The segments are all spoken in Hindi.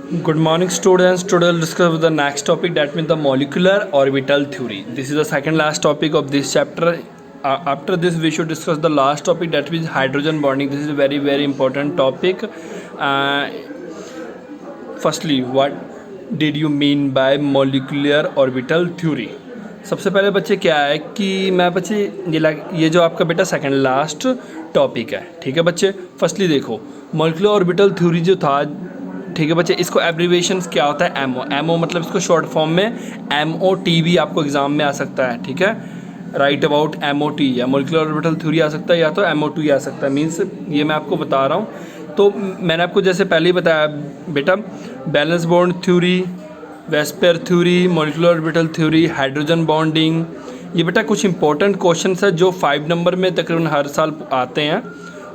Good morning, students. Today we'll discuss the next topic, that means the molecular orbital theory. This is the second last topic of this chapter. After this, we should discuss the last topic, that means hydrogen bonding. This is a very important topic. Firstly, what did you mean by molecular orbital theory? सबसे पहले बच्चे क्या है कि मैं बच्चे ये जो आपका बेटा सेकंड लास्ट टॉपिक है, ठीक है बच्चे। फर्स्टली देखो मोलिकुलर ऑर्बिटल थ्योरी जो था, ठीक है बच्चे, इसको एब्रीविएशन क्या होता है, एमओ मतलब इसको शॉर्ट फॉर्म में MOT भी आपको एग्जाम में आ सकता है, ठीक है। राइट अबाउट MOT या मोलिकुलर ऑर्बिटल थ्योरी आ सकता है या तो MO2 आ सकता है, मीन्स ये मैं आपको बता रहा हूँ। तो मैंने आपको जैसे पहले ही बताया बेटा, valence bond theory, VSEPR theory, molecular orbital theory, hydrogen bonding, ये बेटा कुछ इंपॉर्टेंट क्वेश्चन है जो 5 नंबर में तकरीबन हर साल आते हैं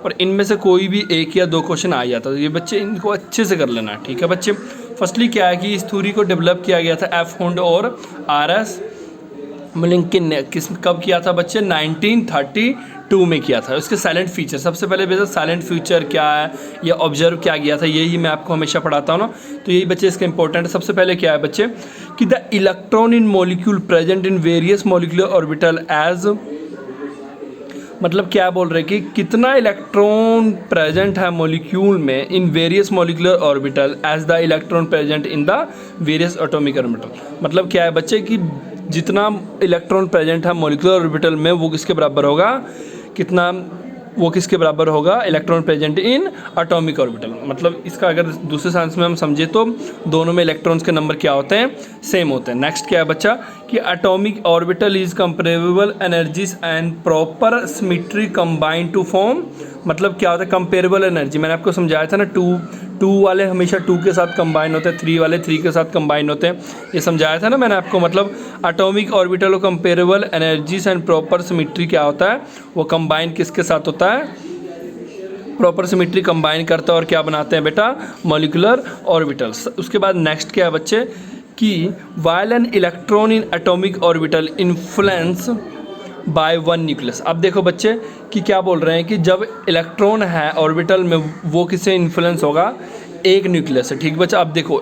और इनमें से कोई भी एक या दो क्वेश्चन आ जाता है। तो ये बच्चे इनको अच्छे से कर लेना, ठीक है बच्चे। फर्स्टली क्या है कि इस थ्योरी को डेवलप किया गया था एफ हुंड और RS मिलिंकिन ने कब किया था बच्चे, 1932 में किया था। इसके साइलेंट फीचर, सबसे पहले बेटा साइलेंट फीचर क्या है या ऑब्जर्व क्या गया था, यही मैं आपको हमेशा पढ़ाता हूँ ना, तो यही बच्चे इसका इंपॉर्टेंट है। सबसे पहले क्या है बच्चे कि the electron in molecule present in various molecular orbital as, मतलब क्या बोल रहे हैं कि कितना इलेक्ट्रॉन प्रेजेंट है मॉलिक्यूल में in various molecular orbital as the electron present in the various atomic orbital. मतलब क्या है बच्चे कि जितना इलेक्ट्रॉन प्रेजेंट है मॉलिक्यूलर ऑर्बिटल में वो किसके बराबर होगा, कितना वो किसके बराबर होगा, electron present in atomic orbital. मतलब इसका अगर दूसरे सेंस में हम समझे तो दोनों में इलेक्ट्रॉन्स के नंबर क्या होते हैं, सेम होते हैं। नेक्स्ट क्या है बच्चा कि atomic orbital is comparable energies and proper symmetry combine to form, मतलब क्या होता है कंपेरेबल एनर्जी। मैंने आपको समझाया था ना, टू वाले हमेशा 2 के साथ कंबाइन होते हैं, 3 वाले 3 के साथ कंबाइन होते हैं, ये समझाया था ना मैंने आपको। मतलब एटॉमिक ऑर्बिटल और comparable energies and proper symmetry क्या होता है, वो कंबाइन किसके साथ होता है, प्रॉपर सिमेट्री कंबाइन करता है और क्या बनाते हैं बेटा, मॉलिक्यूलर ऑर्बिटल्स। उसके बाद नेक्स्ट क्या है बच्चे कि while an electron in atomic orbital influence by one nucleus. अब देखो बच्चे कि क्या बोल रहे हैं कि जब इलेक्ट्रॉन है ऑर्बिटल में वो किससे इन्फ्लुएंस होगा, एक न्यूक्लियस से, ठीक बच्चा। अब देखो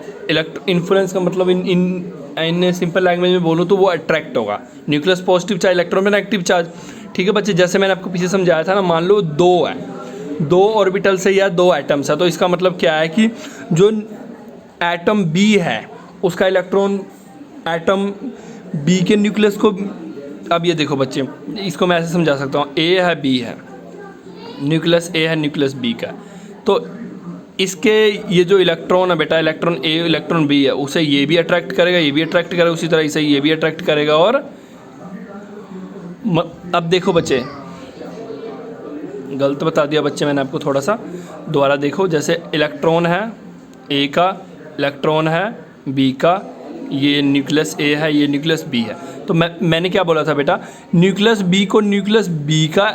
इन्फ्लुएंस का मतलब इन सिंपल लैंग्वेज में बोलूँ तो वो अट्रैक्ट होगा, न्यूक्लियस पॉजिटिव चार्ज, इलेक्ट्रॉन में नेगेटिव चार्ज, ठीक है बच्चे। जैसे मैंने आपको पीछे समझाया था ना, मान लो 2 है, 2 ऑर्बिटल से या 2 एटम्स है, तो इसका मतलब क्या है कि जो एटम B है उसका इलेक्ट्रॉन एटम B के न्यूक्लियस को, अब ये देखो बच्चे इसको मैं ऐसे समझा सकता हूँ, A है B है, न्यूक्लियस A है न्यूक्लियस B का, तो इसके ये जो इलेक्ट्रॉन है बेटा, इलेक्ट्रॉन A इलेक्ट्रॉन B है, उसे ये भी अट्रैक्ट करेगा, ये भी अट्रैक्ट करेगा, उसी तरह इसे ये भी अट्रैक्ट करेगा। और अब देखो बच्चे गलत बता दिया बच्चे मैंने आपको, थोड़ा सा दोबारा देखो। जैसे इलेक्ट्रॉन है A का, इलेक्ट्रॉन है B का, ये न्यूक्लियस A है, ये न्यूक्लियस B है, तो मैंने क्या बोला था बेटा, न्यूक्लियस B को न्यूक्लियस B का,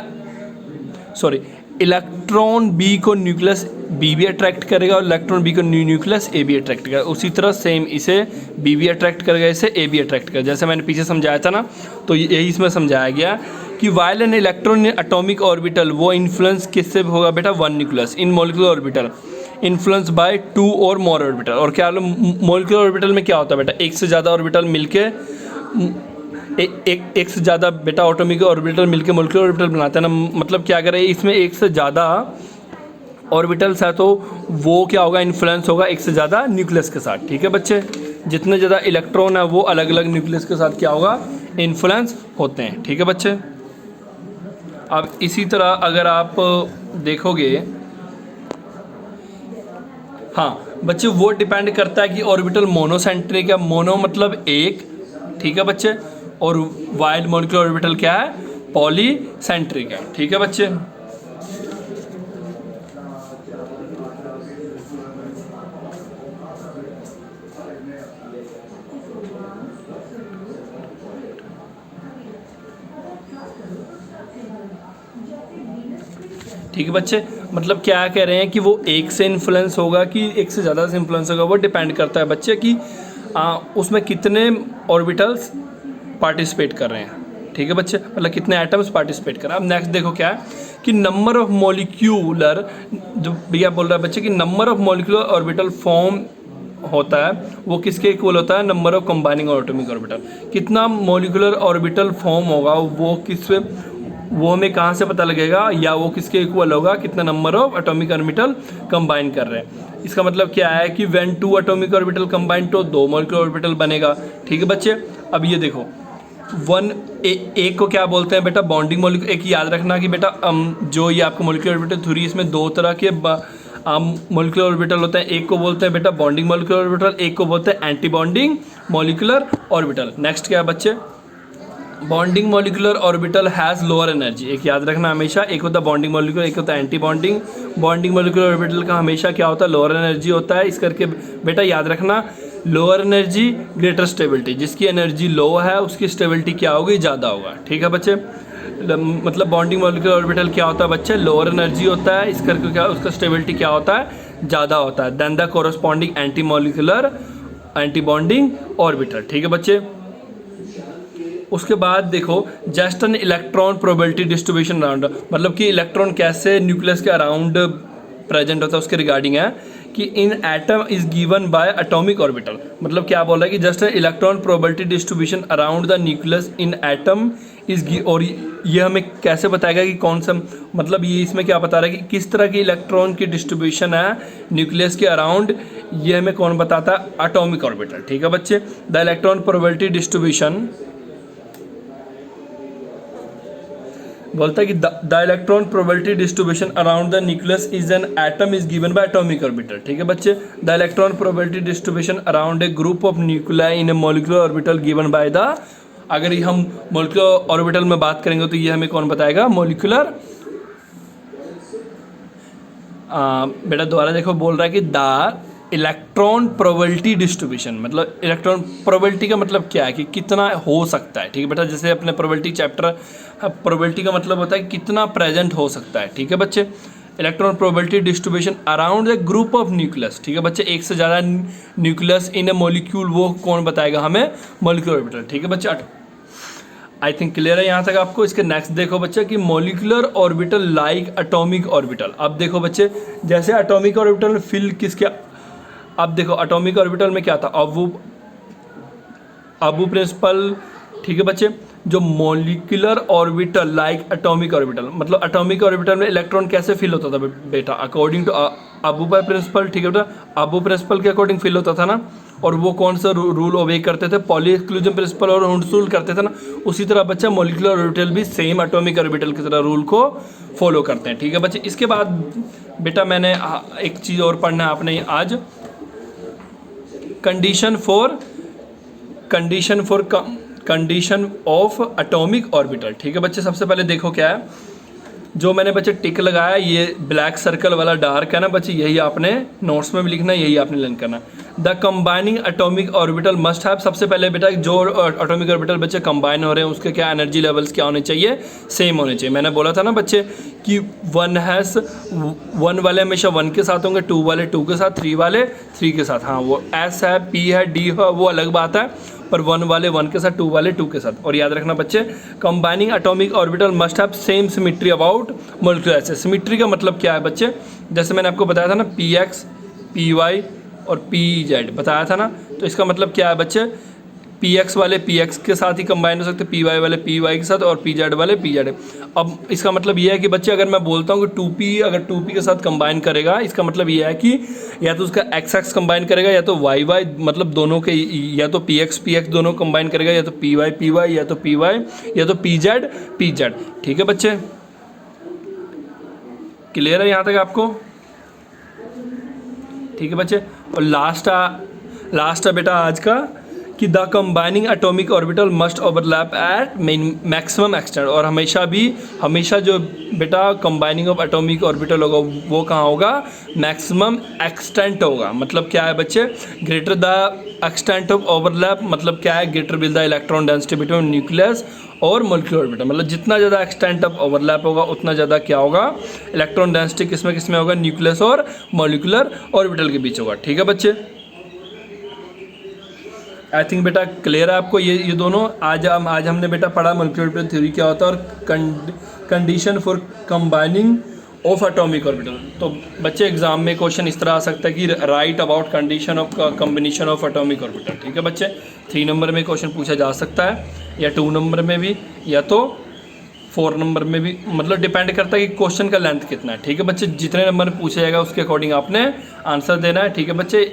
सॉरी, इलेक्ट्रॉन B को न्यूक्लियस B भी अट्रैक्ट करेगा और इलेक्ट्रॉन B को न्यूक्लियस A भी अट्रैक्ट करेगा। उसी तरह सेम इसे B भी अट्रैक्ट करेगा, इसे A भी अट्रैक्ट करेगा। जैसे मैंने पीछे समझाया था ना, तो यही इसमें समझाया गया कि while an electron atomic orbital, वो इन्फ्लुएंस किससे होगा बेटा, 1 nucleus in molecular orbital influence by 2 और मोर ऑर्बिटल। और क्या मॉलिक्यूलर ऑर्बिटल में क्या होता है बेटा, एक से ज़्यादा ऑर्बिटल मिलके एक से ज़्यादा बेटा एटॉमिक ऑर्बिटल मिलके मॉलिक्यूलर ऑर्बिटल बनाते हैं ना। मतलब क्या करें, इसमें एक से ज़्यादा ऑर्बिटल्स है तो वो क्या होगा, इन्फ्लुएंस होगा एक से ज़्यादा न्यूक्लियस के साथ, ठीक है बच्चे। जितने ज़्यादा इलेक्ट्रॉन है वो अलग अलग न्यूक्लियस के साथ क्या होगा, इन्फ्लुएंस होते हैं, ठीक है बच्चे। अब इसी तरह अगर आप देखोगे, हाँ बच्चे, वो डिपेंड करता है कि ऑर्बिटल मोनोसेंट्रिक है, मोनो मतलब एक, ठीक है बच्चे, और वाइड मॉलिक्यूलर ऑर्बिटल क्या है, पॉलीसेंट्रिक है, ठीक है बच्चे। ठीक है बच्चे, मतलब क्या कह रहे हैं कि वो एक से इन्फ्लुएंस होगा कि एक से ज़्यादा से इन्फ्लुएंस होगा, वो डिपेंड करता है बच्चे कि उसमें कितने ऑर्बिटल्स पार्टिसिपेट कर रहे हैं, ठीक है बच्चे, मतलब कितने एटम्स पार्टिसिपेट कर रहे हैं। अब नेक्स्ट देखो क्या है कि नंबर ऑफ मॉलिक्यूलर, जो भैया बोल रहा है बच्चे कि number of molecular orbital form होता है वो किसके इक्वल होता है, number of combining atomic orbital. कितना मॉलिक्यूलर ऑर्बिटल फॉर्म होगा वो किस, वो हमें कहाँ से पता लगेगा, या वो किसके इक्वल होगा, कितना number of atomic orbital combine कर रहे हैं। इसका मतलब क्या है कि व्हेन 2 एटॉमिक ऑर्बिटल कंबाइन तो 2 मॉलिक्यूलर ऑर्बिटल बनेगा। ठीक है बच्चे, अब ये देखो एक को क्या बोलते हैं बेटा, बॉन्डिंग मॉलिक्यूल। एक याद रखना कि बेटा जो ये आपको मॉलिक्यूलर ऑर्बिटल थ्योरी, इसमें 2 तरह के मॉलिक्यूलर ऑर्बिटल होते हैं। एक को बोलते हैं बेटा बॉन्डिंग मॉलिक्यूलर ऑर्बिटल, एक को बोलते हैं anti bonding molecular orbital. Next क्या है बच्चे, bonding molecular orbital has lower energy. एक याद रखना हमेशा, एक होता है बॉन्डिंग मॉलिक्यूलर, एक होता है anti bonding. Bonding molecular orbital का हमेशा क्या होता है, लोअर एनर्जी होता है। इस करके बेटा याद रखना, लोअर एनर्जी ग्रेटर स्टेबिलिटी, जिसकी एनर्जी लो है उसकी स्टेबिलिटी क्या होगी, ज़्यादा होगा। ठीक है बच्चे, मतलब बॉन्डिंग मॉलिक्यूलर ऑर्बिटल क्या होता है बच्चे, लोअर एनर्जी होता है। इस करके क्या, उसका स्टेबिलिटी क्या होता है, ज़्यादा होता है than the corresponding anti molecular anti bonding orbital. ठीक है बच्चे, उसके बाद देखो just an electron probability distribution around, मतलब कि इलेक्ट्रॉन कैसे न्यूक्लियस के अराउंड प्रेजेंट होता है उसके रिगार्डिंग है कि in atom is given by atomic orbital. मतलब क्या बोल रहा है कि just an electron probability distribution around the nucleus in atom is, और ये हमें कैसे बताएगा कि कौन सा, मतलब ये इसमें क्या बता रहा है कि किस तरह की इलेक्ट्रॉन की डिस्ट्रीब्यूशन है न्यूक्लियस के अराउंड, ये हमें कौन बताता है, एटॉमिक ऑर्बिटल। ठीक है बच्चे, द इलेक्ट्रॉन प्रोबेबिलिटी डिस्ट्रीब्यूशन बोलता है कि the electron probability distribution around the nucleus is an atom is given by atomic orbital. ठीक है बच्चे, the electron probability distribution around a group of nuclei in A molecular orbital given by the, अगर ये हम मॉलिक्यूलर ऑर्बिटल में बात करेंगे तो ये हमें कौन बताएगा, मॉलिक्यूलर, बेटा दोबारा देखो, बोल रहा है कि द इलेक्ट्रॉन प्रोबेबिलिटी डिस्ट्रीब्यूशन, मतलब इलेक्ट्रॉन प्रोबेबिलिटी का मतलब क्या है कि कितना हो सकता है। ठीक है बेटा, जैसे अपने प्रोबेबिलिटी चैप्टर, प्रोबेबिलिटी का मतलब होता है कि कितना प्रेजेंट हो सकता है। ठीक है बच्चे, electron probability distribution around a group of nucleus. ठीक है बच्चे, एक से ज़्यादा न्यूक्लियस इन ए मॉलिक्यूल, वो कौन बताएगा हमें, मॉलिक्यूलर ऑर्बिटल। ठीक है बच्चे, आई थिंक क्लियर है यहाँ तक आपको। इसके नेक्स्ट देखो बच्चे कि molecular orbital like atomic orbital. अब देखो बच्चे, जैसे एटॉमिक ऑर्बिटल में फिल किसके, अब देखो एटॉमिक ऑर्बिटल में क्या था, अबू प्रिंसिपल। ठीक है बच्चे, जो molecular orbital like atomic orbital, मतलब एटॉमिक ऑर्बिटल में इलेक्ट्रॉन कैसे फिल होता था बेटा, अकॉर्डिंग टू अबू प्रिंसिपल। ठीक है बेटा, अबू प्रिंसिपल के अकॉर्डिंग फिल होता था ना, और वो कौन सा रूल ओबे करते थे, पॉली एक्सक्लूजन प्रिंसिपल और हुंड्स रूल करते थे ना। उसी तरह बच्चा मॉलिक्यूलर ऑर्बिटल भी सेम एटॉमिक ऑर्बिटल की तरह रूल को फॉलो करते हैं। ठीक है बच्चे, इसके बाद बेटा मैंने एक चीज़ और पढ़ना है आपने आज, कंडीशन ऑफ एटॉमिक ऑर्बिटल। ठीक है बच्चे, सबसे पहले देखो क्या है, जो मैंने बच्चे टिक लगाया, ये ब्लैक सर्कल वाला डार्क है ना बच्चे, यही आपने नोट्स में भी लिखना है, यही आपने लर्न करना है। The combining atomic orbital must have, सबसे पहले बेटा जो एटॉमिक ऑर्बिटल बच्चे कंबाइन हो रहे हैं उसके क्या एनर्जी लेवल्स क्या होने चाहिए, सेम होने चाहिए। मैंने बोला था ना बच्चे कि 1 वाले हमेशा 1 के साथ होंगे, 2 वाले 2 के साथ, 3 वाले 3 के साथ। हाँ, वो S है, P है, D है, वो अलग बात है, पर 1 वाले 1 के साथ, 2 वाले 2 के साथ। और याद रखना बच्चे, combining atomic orbital must have same symmetry about molecular acid. Symmetry का मतलब क्या है बच्चे, जैसे मैंने आपको बताया था ना, PX, PY और PZ बताया था ना, तो इसका मतलब क्या है बच्चे, PX वाले PX के साथ ही कंबाइन हो सकते, PY वाले PY के साथ, और PZ वाले PZ। अब इसका मतलब ये है कि बच्चे अगर मैं बोलता हूँ कि 2P अगर 2P के साथ कंबाइन करेगा, इसका मतलब ये है कि या तो उसका XX कंबाइन करेगा, या तो YY, मतलब दोनों के, या तो PX दोनों कंबाइन करेगा, या तो PY या तो PY या तो PZ। ठीक है बच्चे, क्लियर है यहाँ तक आपको। ठीक है बच्चे, और लास्ट है बेटा आज का कि the combining atomic orbital must overlap at maximum extent. और हमेशा जो बेटा कंबाइनिंग ऑफ एटॉमिक ऑर्बिटल होगा वो कहाँ होगा, मैक्सिमम एक्सटेंट होगा। मतलब क्या है बच्चे, greater the extent of overlap, मतलब क्या है, greater will the electron density between nucleus और मॉलिक्यूलर ऑर्बिटल। मतलब जितना ज़्यादा एक्सटेंट ऑफ ओवरलैप होगा उतना ज़्यादा क्या होगा, इलेक्ट्रॉन डेंसिटी किसमें होगा, न्यूक्लियस और मॉलिक्यूलर ऑर्बिटल के बीच होगा। ठीक है बच्चे, आई थिंक बेटा क्लियर है आपको ये दोनों। आज हमने बेटा पढ़ा मॉलिक्यूलर ऑर्बिटल थ्योरी क्या होता है और condition for combining of atomic orbital. तो बच्चे एग्जाम में क्वेश्चन इस तरह आ सकता है कि right about condition of combination of atomic orbital. ठीक है बच्चे, 3 नंबर में क्वेश्चन पूछा जा सकता है, या 2 नंबर में भी, या तो 4 नंबर में भी, मतलब डिपेंड करता है कि क्वेश्चन का लेंथ कितना है। ठीक है बच्चे, जितने नंबर में पूछा जाएगा उसके अकॉर्डिंग आपने आंसर देना है। ठीक है बच्चे,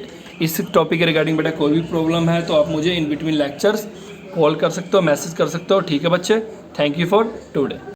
इस टॉपिक के रिगार्डिंग बेटा कोई भी प्रॉब्लम है तो आप मुझे इन बिटवीन लेक्चर्स कॉल कर सकते हो, मैसेज कर सकते हो। ठीक है बच्चे, थैंक यू फॉर टुडे।